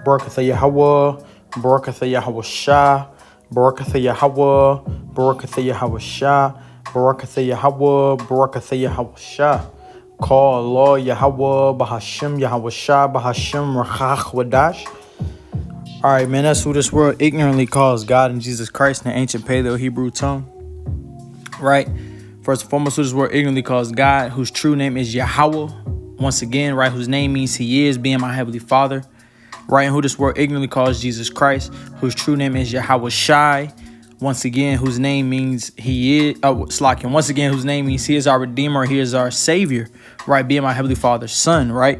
Barakatha Yahweh, Barakatha Yahweh Shah, Barakatha Yahweh, Barakatha Yahweh Shah, Barakatha Yahweh, Barakatha Yahweh Shah. Call Allah Yahweh, Bahashim Yahweh Shah, Bahashim Rachach Wadash. All right, man, that's who this world ignorantly calls God and Jesus Christ in the ancient Paleo-Hebrew tongue. Right? First and foremost, who this world ignorantly calls God, whose true name is Yahweh. Once again, right, whose name means He is, being my Heavenly Father. Right, and who this world ignorantly calls Jesus Christ, whose true name is Yahweh Shai. Once again, whose name means He is, Slakin. Once again, whose name means He is our Redeemer, He is our Savior. Right, being my Heavenly Father's Son. Right.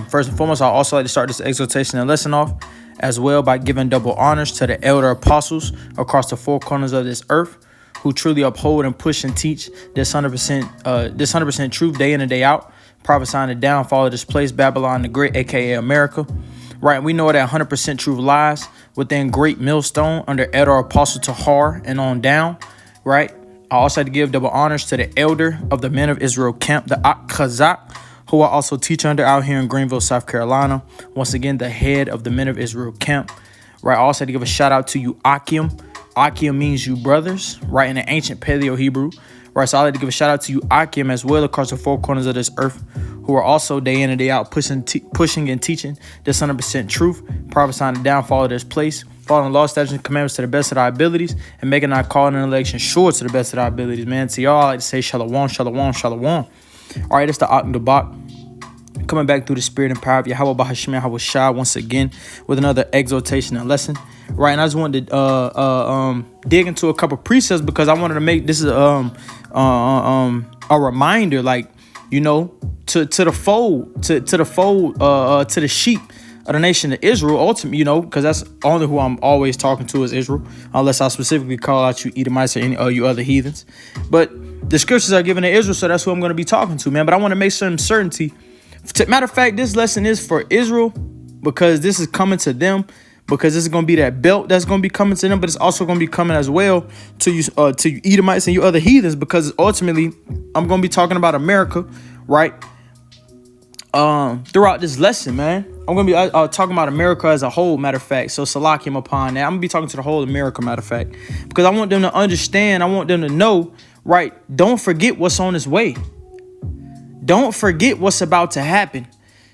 First and foremost, I'd also like to start this exhortation and lesson off as well by giving double honors to the elder apostles across the four corners of this earth, who truly uphold and push and teach this 100% truth day in and day out, prophesying the downfall of this place, Babylon the Great, aka America. Right, we know that 100% truth lies within Great Millstone under elder apostle Tahar and on down. Right, I also like to give double honors to the elder of the Men of Israel camp, the Ak-Khazak, who I also teach under out here in Greenville, South Carolina. Once again, the head of the Men of Israel camp. Right, I also like to give a shout out to you, Akim. Akim means you brothers, right, in the ancient Paleo-Hebrew. Right, so I'd like to give a shout out to you, Akim, as well across the four corners of this earth, who are also day in and day out pushing and teaching this 100% truth, prophesying the downfall of this place, following law, statutes, and commandments to the best of our abilities, and making our calling and election sure to the best of our abilities, man. To y'all, I like to say shalom, shalom, shalom. All right, it's the Ak Dabak, coming back through the spirit and power of Yahweh Bahashim Yahweh Shah once again with another exhortation and lesson. Right, and I just wanted to dig into a couple precepts because I wanted to make this a reminder, like, you know, to the fold, to the sheep of the nation of Israel, ultimately, you know, because that's only who I'm always talking to is Israel, unless I specifically call out you Edomites or any of you other heathens. But the scriptures are given to Israel, so that's who I'm going to be talking to, man. But I want to make some certainty. Matter of fact, this lesson is for Israel because this is coming to them, because this is going to be that belt that's going to be coming to them, but it's also going to be coming as well to you Edomites and you other heathens, because ultimately I'm going to be talking about America, right? Throughout this lesson, man, I'm going to be talking about America as a whole, matter of fact. So Salakim upon that. I'm going to be talking to the whole America, matter of fact, because I want them to understand. I want them to know, right? Don't forget what's on its way. Don't forget what's about to happen.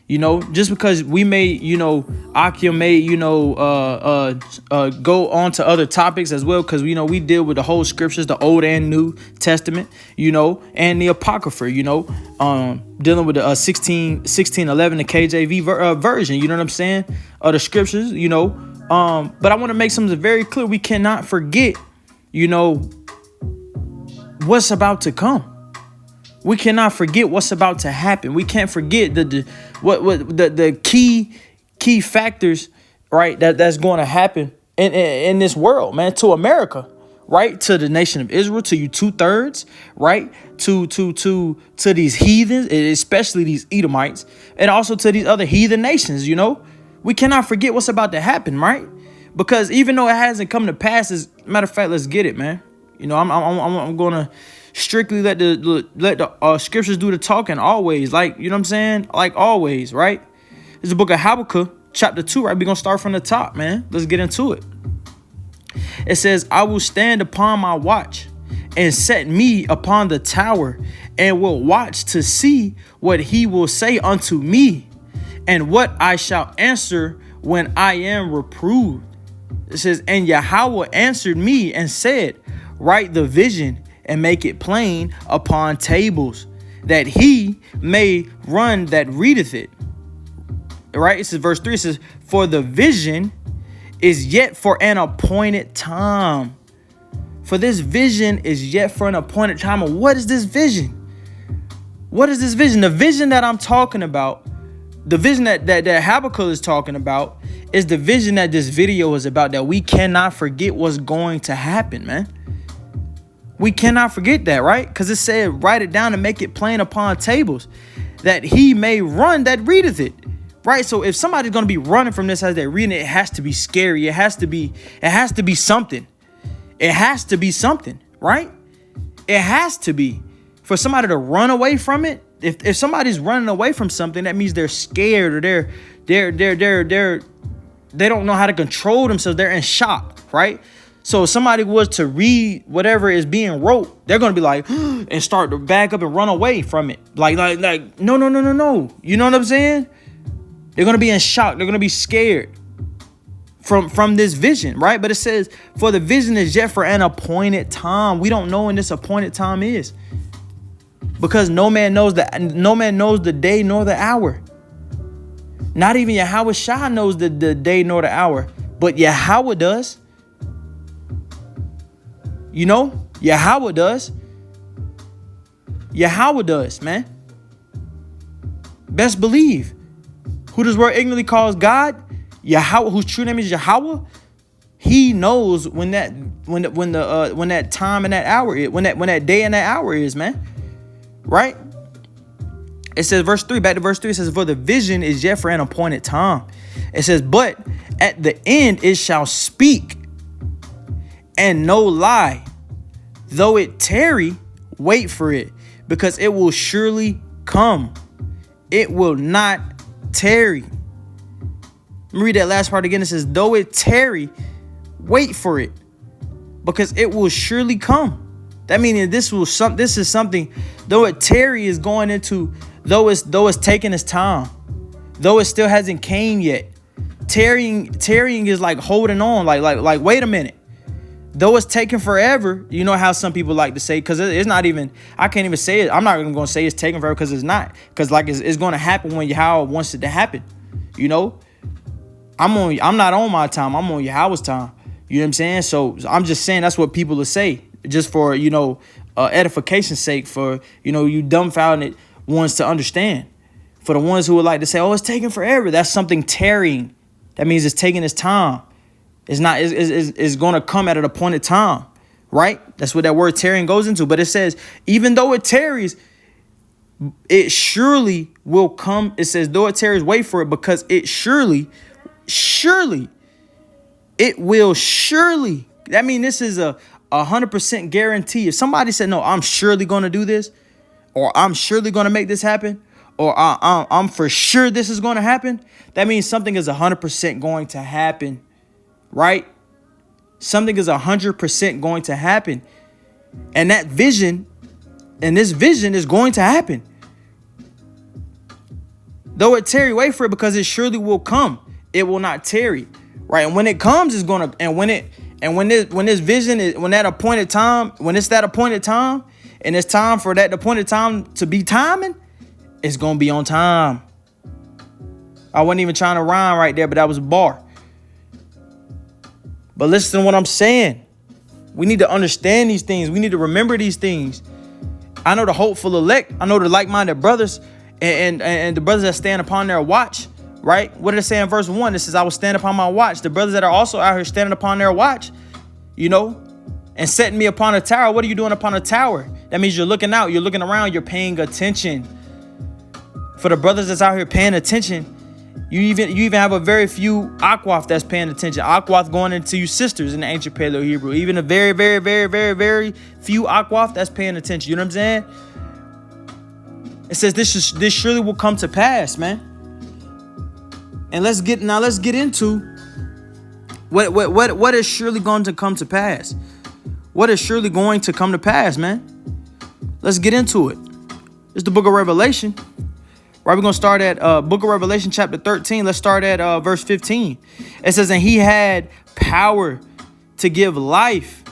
You know, just because we may, you know, Akim may, you know, go on to other topics as well, because, you know, we deal with the whole scriptures, the Old and New Testament, you know, and the Apocrypha, you know, dealing with the 1611, the KJV version, you know what I'm saying, of the scriptures, you know. But I want to make something very clear. We cannot forget, you know, what's about to come. We cannot forget what's about to happen. We can't forget the key factors, right, that's going to happen in this world, man, to America, right, to the nation of Israel, to you 2/3, right, to these heathens, especially these Edomites, and also to these other heathen nations. You know, we cannot forget what's about to happen, right? Because even though it hasn't come to pass, as a matter of fact, let's get it, man. You know, I'm gonna strictly let the scriptures do the talking always, like, you know what I'm saying, like always, right? It's the book of Habakkuk, chapter 2, right? We're gonna start from the top, man. Let's get into it. It says, I will stand upon my watch and set me upon the tower, and will watch to see what he will say unto me, and what I shall answer when I am reproved. It says, and Yahweh answered me and said, write the vision and make it plain upon tables, that he may run that readeth it. Right? It says, verse 3, it says, for the vision is yet for an appointed time. For this vision is yet for an appointed time. And what is this vision? What is this vision? The vision that I'm talking about, the vision that Habakkuk is talking about, is the vision that this video is about, that we cannot forget what's going to happen, man. We cannot forget that, right? Because it said, write it down and make it plain upon tables, that he may run that readeth it. Right? So if somebody's going to be running from this as they're reading it, it has to be scary. It has to be something. It has to be something, right? It has to be. For somebody to run away from it, if somebody's running away from something, that means they're scared, or they're they don't know how to control themselves. They're in shock, right? So if somebody was to read whatever is being wrote, they're gonna be like and start to back up and run away from it. Like no. You know what I'm saying? They're gonna be in shock. They're gonna be scared from this vision, right? But it says, for the vision is yet for an appointed time. We don't know when this appointed time is, because no man knows the day nor the hour. Not even Yahweh Shah knows the day nor the hour, but Yahweh does. You know, Yahweh does. Yahweh does, man. Best believe. Who this word ignorantly calls God, Yahweh, whose true name is Yahweh, he knows when that time and that hour is, when that day and that hour is, man. Right? It says, verse 3, back to verse 3, it says, for the vision is yet for an appointed time. It says, but at the end it shall speak and no lie. Though it tarry, wait for it, because it will surely come. It will not tarry. Let me read that last part again. It says, though it tarry, wait for it, because it will surely come. That meaning this is something, though it tarry is going into, though it's taking its time, though it still hasn't came yet. Tarrying is like holding on, like wait a minute. Though it's taking forever, you know how some people like to say, because it's not even, I can't even say it. I'm not even going to say it's taking forever, because it's not. Because like it's going to happen when Yahweh wants it to happen. You know, I'm not on my time. I'm on Yahweh's time. You know what I'm saying? So I'm just saying that's what people will say, just for, edification's sake, for, you dumbfounded ones to understand. For the ones who would like to say, oh, it's taking forever, that's something tarrying. That means it's taking its time. It's not, it's going to come at an appointed time, right? That's what that word tarrying goes into. But it says, even though it tarries, it surely will come. It says, though it tarries, wait for it, because it surely, it will surely. That means this is a 100% guarantee. If somebody said, no, I'm surely going to do this, or I'm surely going to make this happen, or I'm for sure this is going to happen, that means something is 100% going to happen. Right? Something is 100% going to happen. And that vision, and this vision is going to happen. Though it tarry, wait for it, because it surely will come. It will not tarry. Right? And when it comes, it's gonna, and when this vision is, when that appointed time, when it's that appointed time, and it's time for that appointed time to be timing, it's gonna be on time. I wasn't even trying to rhyme right there, but that was a bar. But listen to what I'm saying. We need to understand these things. We need to remember these things. I know the hopeful elect. I know the like-minded brothers and the brothers that stand upon their watch, right? What did it say in verse 1? It says, I will stand upon my watch. The brothers that are also out here standing upon their watch, and setting me upon a tower. What are you doing upon a tower? That means you're looking out. You're looking around. You're paying attention. For the brothers that's out here paying attention, you even have a very few Akwaf that's paying attention. Akwaf going into you sisters in the ancient Paleo Hebrew. Even a very, very, very, very, very few Akwaf that's paying attention. You know what I'm saying? It says this surely will come to pass, man. And let's get into what is surely going to come to pass. What is surely going to come to pass, man? Let's get into it. It's the book of Revelation. Right, we're going to start at book of Revelation chapter 13. Let's start at verse 15. It says, and he had power to give life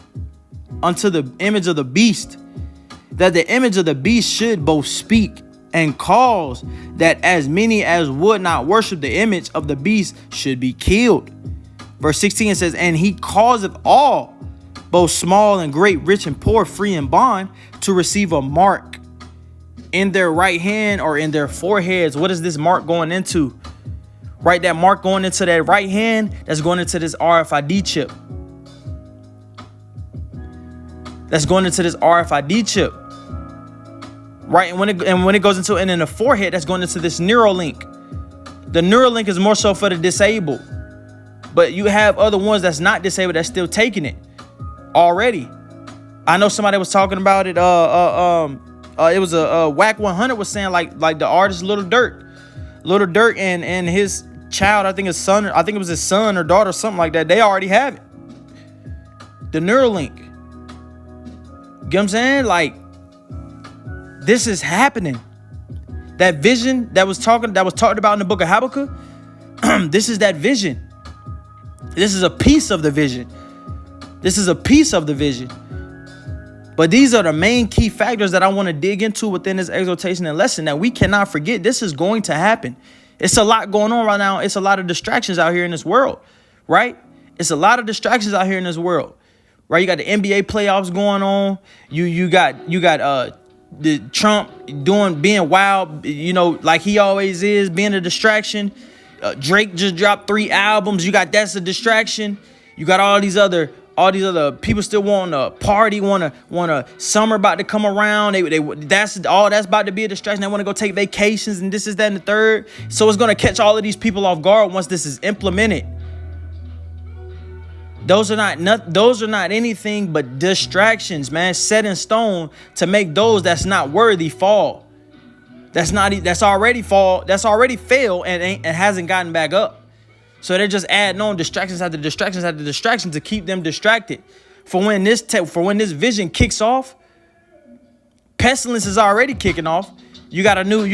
unto the image of the beast, that the image of the beast should both speak and cause that as many as would not worship the image of the beast should be killed. Verse 16, it says, and he causeth all, both small and great, rich and poor, free and bond, to receive a mark in their right hand or in their foreheads. What is this mark going into? Right, that mark going into that right hand, that's going into this RFID chip. That's going into this RFID chip. Right, and when it goes into, and in the forehead, that's going into this Neuralink. The Neuralink is more so for the disabled, but you have other ones that's not disabled that's still taking it already. I know somebody was talking about it. It was a Whack 100 was saying like the artist Little Durk and his child, I think his son, I think it was his son or daughter, something like that. They already have it. The Neuralink. You know what I'm saying? Like, this is happening. That vision that was talked about in the book of Habakkuk, this is that vision. This is a piece of the vision. This is a piece of the vision. But these are the main key factors that I want to dig into within this exhortation and lesson that we cannot forget. This is going to happen. It's a lot going on right now. It's a lot of distractions out here in this world, right? It's a lot of distractions out here in this world, right? You got the NBA playoffs going on. You got the Trump being wild, you know, like he always is, being a distraction. Drake just dropped 3 albums. You got that's a distraction. You got all these other people still want to party, want to summer about to come around. That's about to be a distraction. They want to go take vacations and this is that and the third. So it's going to catch all of these people off guard once this is implemented. Those are not anything but distractions, man, set in stone to make those that's not worthy fall. That's already failed and hasn't gotten back up. So they're just adding on distractions after distractions after distractions to keep them distracted. For when this vision kicks off, pestilence is already kicking off. You got a new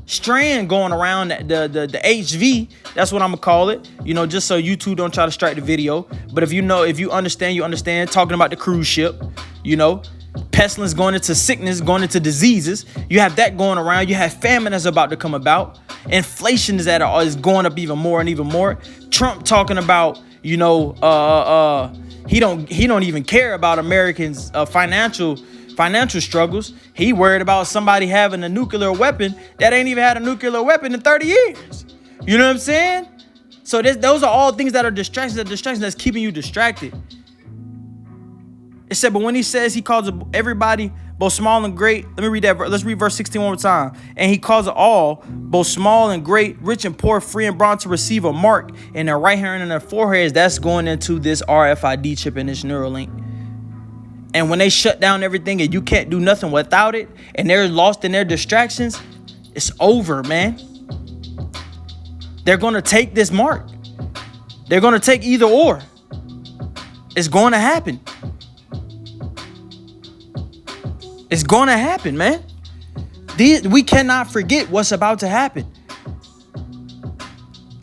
strand going around, the HV. That's what I'm gonna call it. You know, just so you two don't try to strike the video. But if you understand. Talking about the cruise ship, you know, pestilence going into sickness, going into diseases. You have that going around. You have famine that's about to come about. Inflation is going up even more and even more. Trump talking about, you know, he don't even care about Americans' financial struggles. He worried about somebody having a nuclear weapon that ain't even had a nuclear weapon in 30 years. You know what I'm saying? So those are all things that are distractions that's keeping you distracted. It said, but when he says he calls everybody, both small and great. Let me read that. Let's read verse 16 one more time. And he calls it all, both small and great, rich and poor, free and bond, to receive a mark in their right hand and their foreheads. That's going into this RFID chip and this Neuralink. And when they shut down everything and you can't do nothing without it, and they're lost in their distractions, it's over, man. They're going to take this mark. They're going to take either or. It's going to happen. It's going to happen, man. We cannot forget what's about to happen.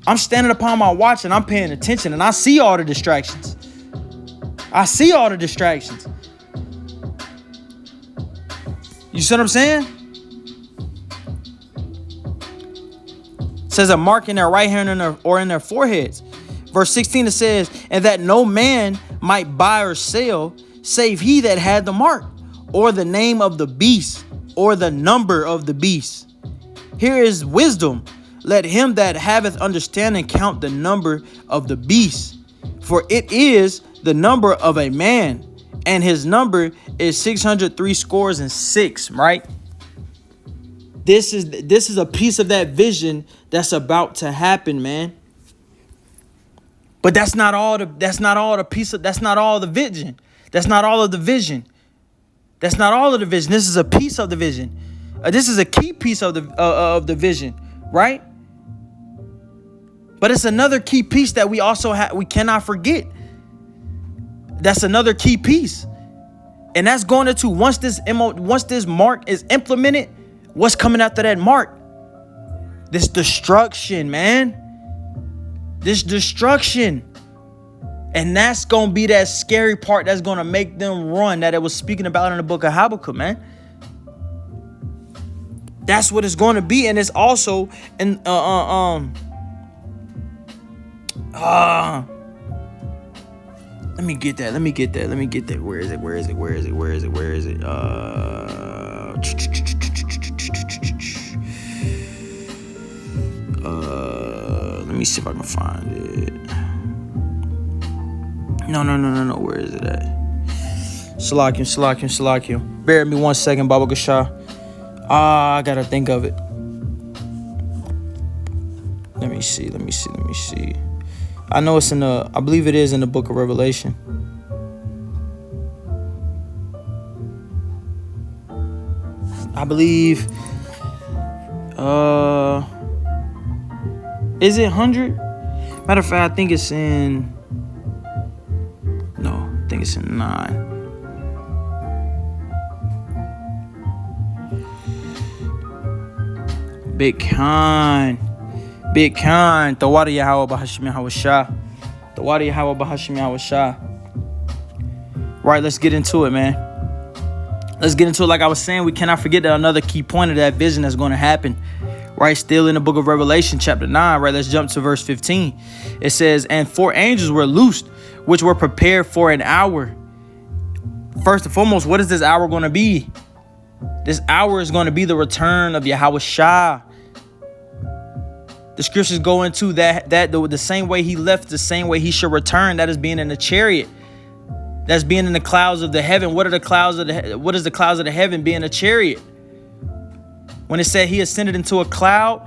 I'm standing upon my watch and I'm paying attention and I see all the distractions. You see what I'm saying? It says a mark in their right hand or in their foreheads. Verse 16, it says, and that no man might buy or sell save he that had the mark, or the name of the beast, or the number of the beast. Here is wisdom. Let him that haveth understanding count the number of the beast, for it is the number of a man, and his number is 666, right? This is a piece of that vision that's about to happen, man. But that's not all the vision. That's not all of the vision. That's not all of the vision. This is a piece of the vision. This is a key piece of the vision, right? But it's another key piece that we cannot forget. That's another key piece. And that's going into once this mark is implemented, what's coming after that mark? This destruction, man. This destruction. And that's going to be that scary part that's going to make them run that it was speaking about in the book of Habakkuk, man. That's what it's going to be. And it's also in let me get that. Where is it? Let me see if I can find it. No. Where is it at? Salakim. Bear with me 1 second, Baba Gasha. I gotta think of it. Let me see. I know it's I believe it is in the book of Revelation. I believe, Is it 100? Matter of fact, I think it's in... No, I think it's in 9. Big Khan. Tawari Yahweh Bahashim Yahweh Shah. Tawari Yahweh Bahashim Yahweh Shah. Right, let's get into it, man. Let's get into it. Like I was saying, we cannot forget that another key point of that vision that's going to happen. Right, still in the book of Revelation, chapter 9, right? Let's jump to verse 15. It says, and 4 angels were loosed, which were prepared for an hour. First and foremost, what is this hour going to be? This hour is going to be the return of Yahweh Shah. The scriptures go into that the same way he left, the same way he should return. That is being in the chariot. That's being in the clouds of the heaven. What is the clouds of the heaven? Being a chariot. When it said he ascended into a cloud,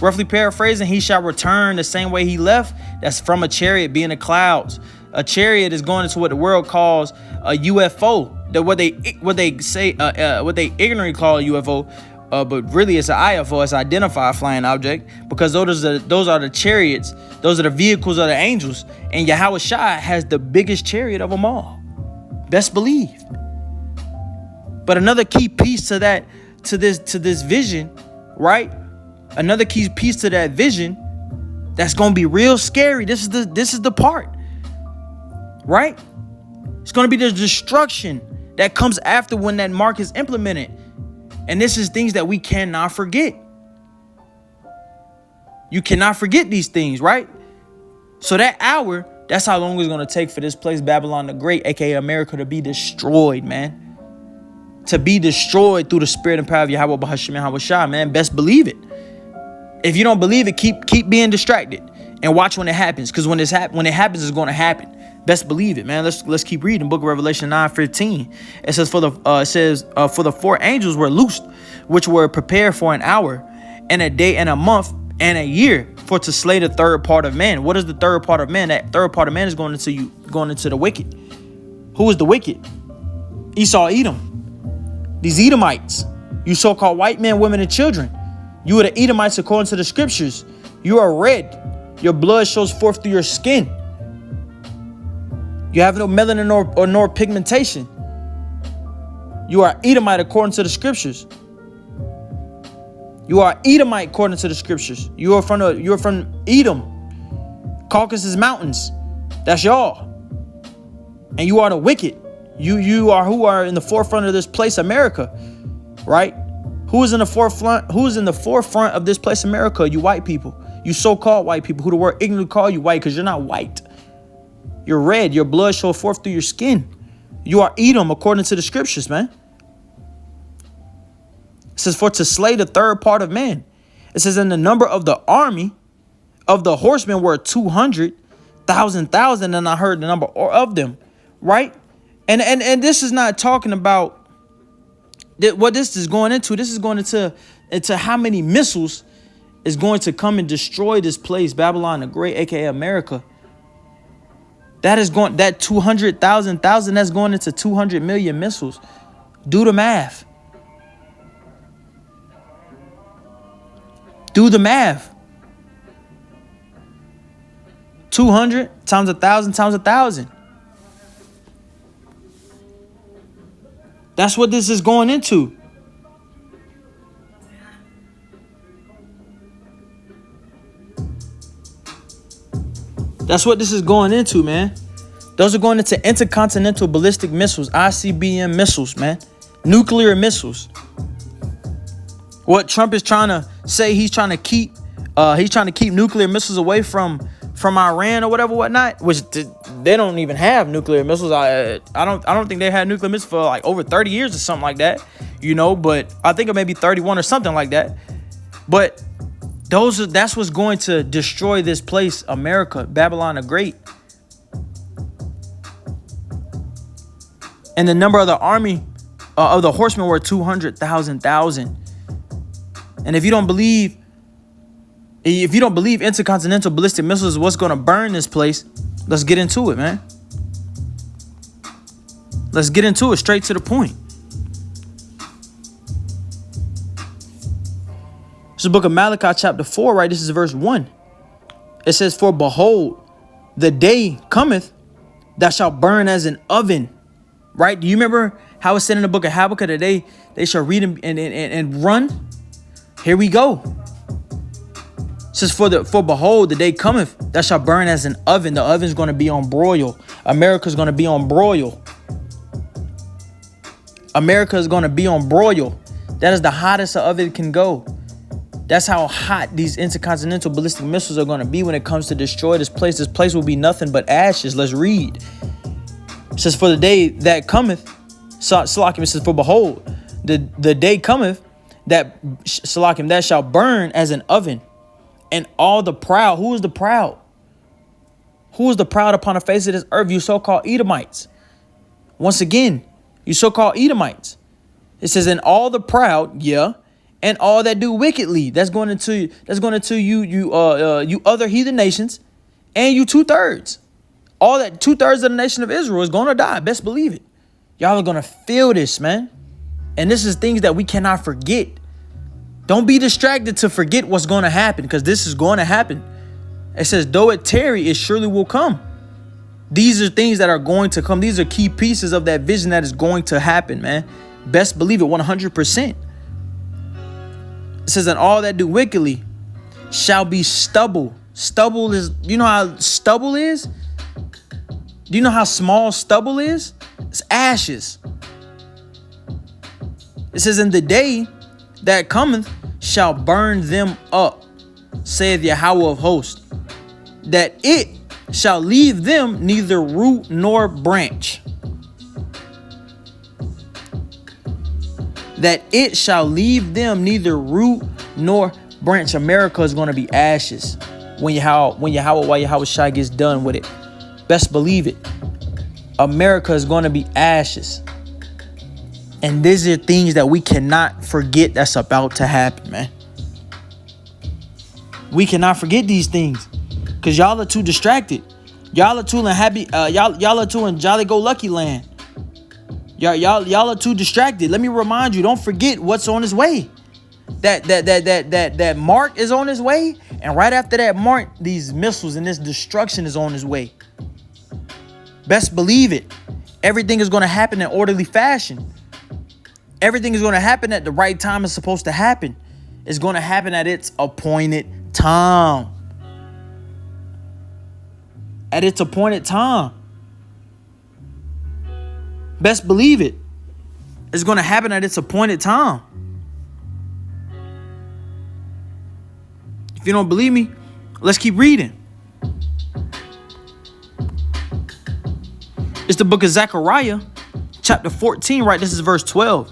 roughly paraphrasing, he shall return the same way he left. That's from a chariot, being the clouds. A chariot is going into what the world calls a UFO. What they ignorantly call a UFO, but really it's an IFO. It's an identified flying object, because those are the chariots. Those are the vehicles of the angels. And Yahweh Shah has the biggest chariot of them all. Best believe. But another key piece to that, to this vision, right? Another key piece to that vision that's gonna be real scary. This is the part, right? It's gonna be the destruction that comes after when that mark is implemented. And this is things that we cannot forget. You cannot forget these things, right? So that hour, that's how long it's gonna take for this place, Babylon the Great, aka America, to be destroyed, man. To be destroyed through the spirit and power of Yahweh Bahashim Yahweh Shah, man. Best believe it. If you don't believe it, keep being distracted and watch when it happens. Because when it happens, it's going to happen. Best believe it, man. Let's keep reading. Book of Revelation 9:15. It says, for the 4 angels were loosed, which were prepared for an hour, and a day, and a month, and a year, for to slay the third part of man. What is the third part of man? That third part of man is going into the wicked. Who is the wicked? Esau, Edom. These Edomites, you so-called white men, women, and children. You are the Edomites according to the scriptures. You are red. Your blood shows forth through your skin. You have no melanin nor pigmentation. You are Edomite according to the scriptures. You are Edomite according to the scriptures. You are from Edom, Caucasus Mountains. That's y'all. And you are the wicked. You are who are in the forefront of this place, America, right? Who is in the forefront? Who is in the forefront of this place, America? You white people. You so-called white people, who the word ignorantly call you white, because you're not white. You're red. Your blood shows forth through your skin. You are Edom according to the scriptures, man. It says, for to slay the third part of man. It says, in the number of the army of the horsemen were 200,000, and I heard the number of them, right? And this is not talking about what this is going into. This is going into how many missiles is going to come and destroy this place, Babylon the Great, aka America. That 200,000, that's going into 200 million missiles. Do the math. Do the math. 200 times 1,000 times 1,000. That's what this is going into. That's what this is going into, man. Those are going into intercontinental ballistic missiles, ICBM missiles, man. Nuclear missiles. What Trump is trying to say, he's trying to keep nuclear missiles away from Iran or whatnot, which they don't even have nuclear missiles. I don't think they had nuclear missiles for like over 30 years or something like that, but I think it may be 31 or something like that. But that's what's going to destroy this place, America, Babylon the Great. And the number of the army of the horsemen were 200,000. And if you don't believe intercontinental ballistic missiles is what's going to burn this place, let's get into it, man. Let's get into it straight to the point. This is the book of Malachi chapter 4, right? This is verse 1. It says, for behold, the day cometh that shall burn as an oven. Right? Do you remember how it said in the book of Habakkuk that they shall read and run? Here we go. It says, for behold, the day cometh that shall burn as an oven. The oven's going to be on broil. America's going to be on broil. America is going to be on broil. That is the hottest of it can go. That's how hot these intercontinental ballistic missiles are going to be when it comes to destroy this place. This place will be nothing but ashes. Let's read. It says, for the day that cometh, Salakim, it says, for behold, the day cometh that, Salakim, that shall burn as an oven. And all the proud, who is the proud? Who is the proud upon the face of this earth? You so-called Edomites. Once again, you so-called Edomites. It says, and all the proud, yeah, and all that do wickedly. That's going into you other heathen nations, and you 2/3. All that 2/3 of the nation of Israel is going to die. Best believe it. Y'all are going to feel this, man. And this is things that we cannot forget. Don't be distracted to forget what's going to happen, because this is going to happen. It says, though it tarry, it surely will come. These are things that are going to come. These are key pieces of that vision that is going to happen, man. Best believe it, 100%. It says, and all that do wickedly shall be stubble. Stubble is, you know how stubble is? Do you know how small stubble is? It's ashes. It says, in the day that cometh shall burn them up, saith Yahweh of hosts, that it shall leave them neither root nor branch. That it shall leave them neither root nor branch. America is going to be ashes when Yahweh Shai gets done with it. Best believe it. America is going to be ashes. And these are things that we cannot forget that's about to happen, man. We cannot forget these things because y'all are too distracted. Y'all are too in happy. Y'all are too in jolly-go-lucky land. Y'all are too distracted. Let me remind you, don't forget what's on his way. That mark is on his way. And right after that mark, these missiles and this destruction is on his way. Best believe it. Everything is going to happen in orderly fashion. Everything is going to happen at the right time it's supposed to happen. It's going to happen at its appointed time. At its appointed time. Best believe it. It's going to happen at its appointed time. If you don't believe me, let's keep reading. It's the book of Zechariah, chapter 14, right? This is verse 12.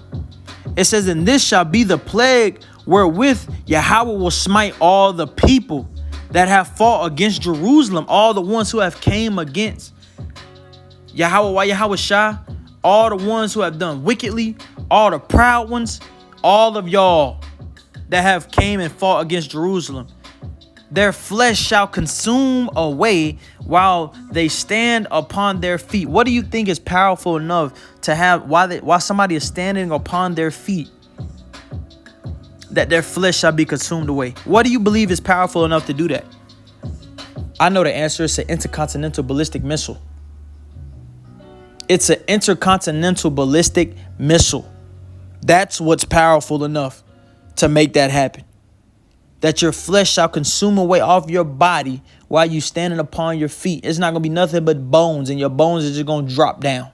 It says, and this shall be the plague wherewith Yahweh will smite all the people that have fought against Jerusalem, all the ones who have came against Yahweh Shai, all the ones who have done wickedly, all the proud ones, all of y'all that have came and fought against Jerusalem. Their flesh shall consume away while they stand upon their feet. What do you think is powerful enough to have while somebody is standing upon their feet, that their flesh shall be consumed away? What do you believe is powerful enough to do that? I know the answer. It's an intercontinental ballistic missile. It's an intercontinental ballistic missile. That's what's powerful enough to make that happen. That your flesh shall consume away off your body while you standing upon your feet. It's not going to be nothing but bones, and your bones are just going to drop down.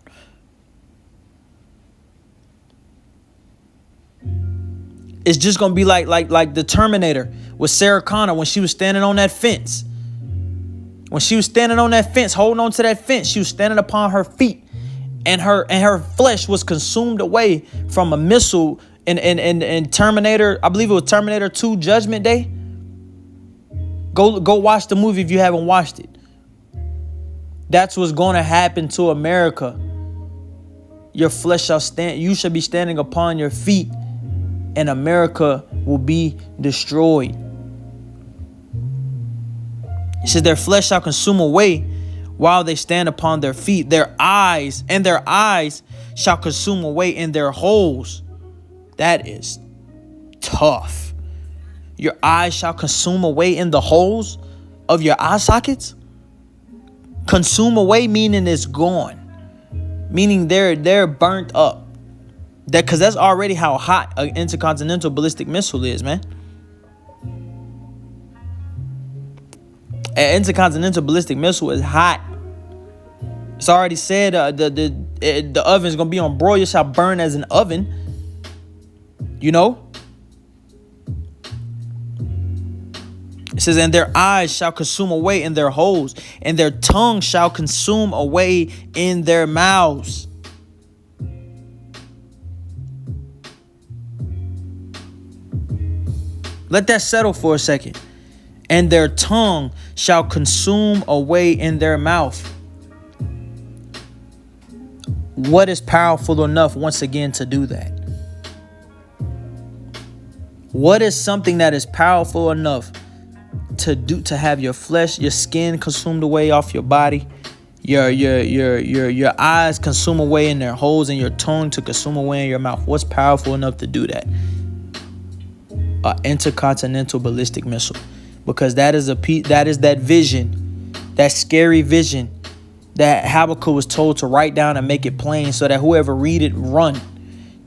It's just going to be like the Terminator with Sarah Connor when she was standing on that fence. When she was standing on that fence, holding on to that fence, she was standing upon her feet, and her flesh was consumed away from a missile in Terminator. I believe it was Terminator 2 Judgment Day. Go watch the movie if you haven't watched it. That's what's going to happen to America. Your flesh shall stand. You shall be standing upon your feet, and America will be destroyed. It says their flesh shall consume away while they stand upon their feet. Their eyes shall consume away in their holes. That is tough. Your eyes shall consume away in the holes. of your eye sockets? Consume away, meaning it's gone. Meaning they're burnt up. Because that's already how hot an intercontinental ballistic missile is, man. An intercontinental ballistic missile is hot. It's already said the oven's gonna be on broil. You shall burn as an oven. You know? It says, and their eyes shall consume away in their holes, and their tongue shall consume away in their mouths. Let that settle for a second. And their tongue shall consume away in their mouth. What is powerful enough once again to do that? What is something that is powerful enough to have your flesh, your skin consumed away off your body, your eyes consume away in their holes, and your tongue to consume away in your mouth? What's powerful enough to do that? An intercontinental ballistic missile, because that is that vision, that scary vision that Habakkuk was told to write down and make it plain, so that whoever read it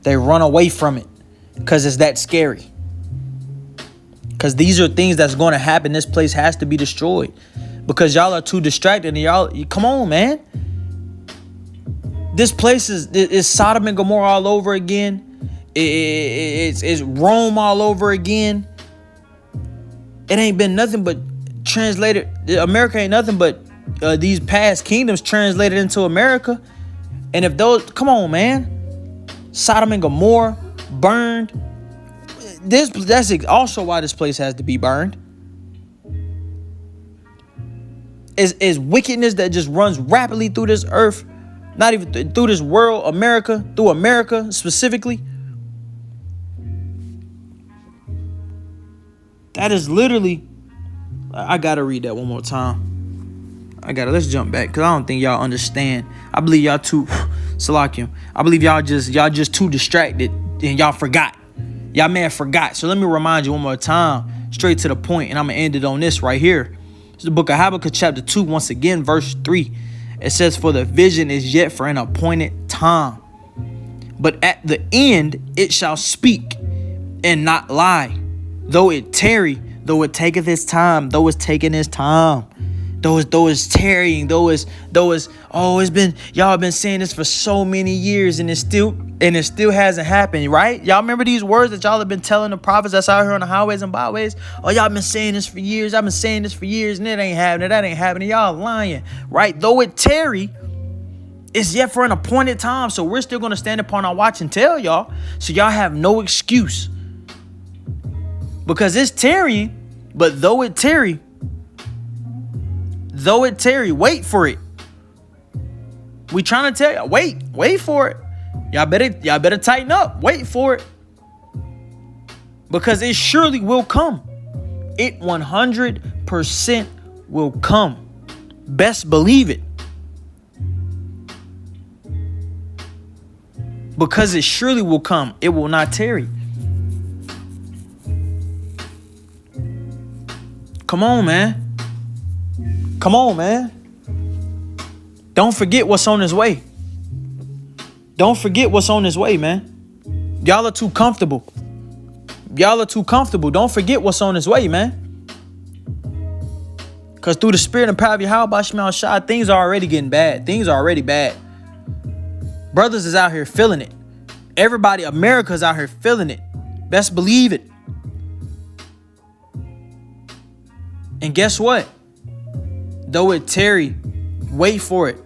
they run away from it, because it's that scary. Because these are things that's going to happen. This place has to be destroyed because y'all are too distracted. And come on, man. This place is Sodom and Gomorrah all over again. It's Rome all over again. It ain't been nothing but translated. America ain't nothing but these past kingdoms translated into America. And if those, come on, man. Sodom and Gomorrah burned. That's also why this place has to be burned. Is wickedness that just runs rapidly through this earth, not even through this world, America, through America specifically. That is literally, I gotta read that one more time. Let's jump back, because I don't think y'all understand. I believe y'all too, Salakim. I believe y'all just too distracted and y'all forgot. Y'all may have forgot. So let me remind you one more time, straight to the point, and I'm going to end it on this right here. It's the book of Habakkuk chapter 2, once again, verse 3. It says, for the vision is yet for an appointed time, but at the end it shall speak and not lie. Though it tarry, though it taketh its time, though it's taking its time. Though it's tarrying, though it's been, y'all have been saying this for so many years, and it still hasn't happened, right? Y'all remember these words that y'all have been telling the prophets that's out here on the highways and byways? Oh, y'all been saying this for years. I've been saying this for years, and it ain't happening. That ain't happening. Y'all lying, right? Though it tarry, it's yet for an appointed time. So we're still going to stand upon our watch and tell y'all. So y'all have no excuse. Because it's tarrying, but though it tarry, wait for it. We trying to tell y'all, wait for it. Y'all better tighten up. Wait for it. Because it surely will come. It 100% will come. Best believe it. Because it surely will come. It will not tarry. Come on, man. Come on, man. Don't forget what's on his way. Don't forget what's on his way, man. Y'all are too comfortable. Don't forget what's on his way, man. Because through the spirit and power of Yahweh Shemel Shai, things are already getting bad. Things are already bad. Brothers is out here feeling it. Everybody, America's out here feeling it. Best believe it. And guess what? Though it tarry, wait for it,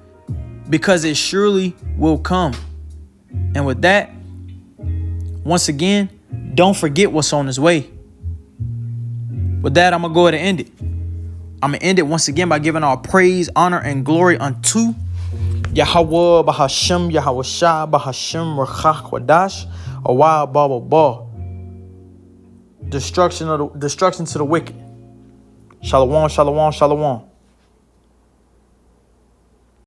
because it surely will come. And with that, once again, don't forget what's on his way. With that, I'm going to go ahead and end it. I'm going to end it once again by giving all praise, honor, and glory unto Yahweh, Bahashem, Yahweh Shah, Bahashem, Rechach, Wadash, Awah, Baba, Ba. Destruction to the wicked. Shalom, shalom, shalom.